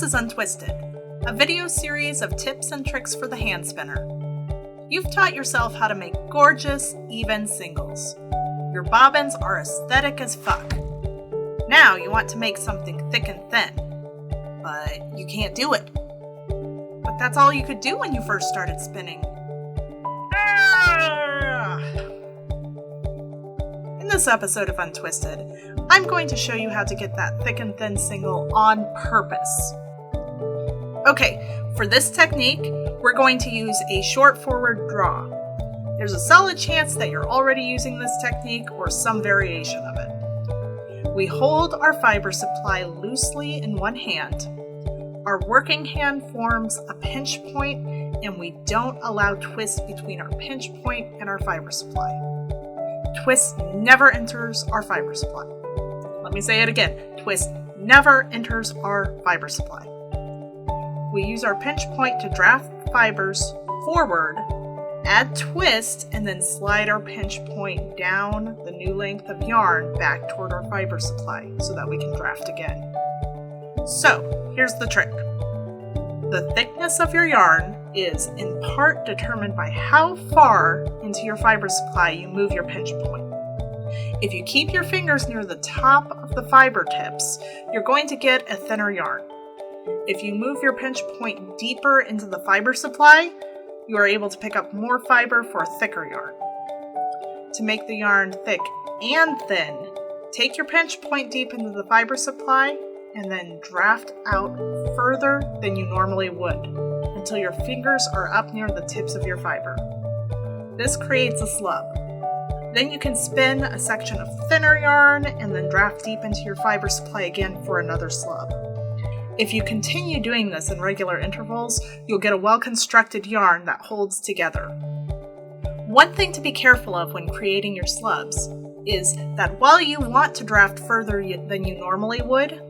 This is Untwisted, a video series of tips and tricks for the hand spinner. You've taught yourself how to make gorgeous, even singles. Your bobbins are aesthetic as fuck. Now you want to make something thick and thin, but you can't do it. But that's all you could do when you first started spinning. In this episode of Untwisted, I'm going to show you how to get that thick and thin single on purpose. Okay, for this technique, we're going to use a short forward draw. There's a solid chance that you're already using this technique or some variation of it. We hold our fiber supply loosely in one hand. Our working hand forms a pinch point, and we don't allow twist between our pinch point and our fiber supply. Twist never enters our fiber supply. Let me say it again. Twist never enters our fiber supply. We use our pinch point to draft fibers forward, add twist, and then slide our pinch point down the new length of yarn back toward our fiber supply so that we can draft again. So, here's the trick. The thickness of your yarn is in part determined by how far into your fiber supply you move your pinch point. If you keep your fingers near the top of the fiber tips, you're going to get a thinner yarn. If you move your pinch point deeper into the fiber supply, you are able to pick up more fiber for a thicker yarn. To make the yarn thick and thin, take your pinch point deep into the fiber supply and then draft out further than you normally would until your fingers are up near the tips of your fiber. This creates a slub. Then you can spin a section of thinner yarn and then draft deep into your fiber supply again for another slub. If you continue doing this in regular intervals, you'll get a well-constructed yarn that holds together. One thing to be careful of when creating your slubs is that while you want to draft further than you normally would,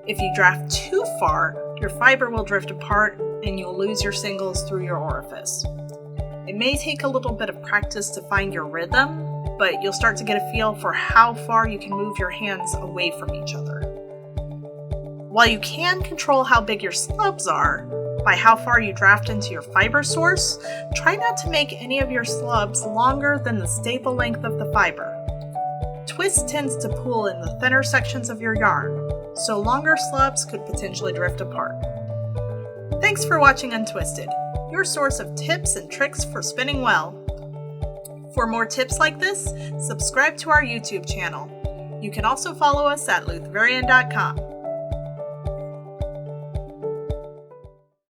if you draft too far, your fiber will drift apart and you'll lose your singles through your orifice. It may take a little bit of practice to find your rhythm, but you'll start to get a feel for how far you can move your hands away from each other. While you can control how big your slubs are by how far you draft into your fiber source, try not to make any of your slubs longer than the staple length of the fiber. Twist tends to pull in the thinner sections of your yarn, so longer slubs could potentially drift apart. Thanks for watching Untwisted, your source of tips and tricks for spinning well. For more tips like this, subscribe to our YouTube channel. You can also follow us at luthvarian.com.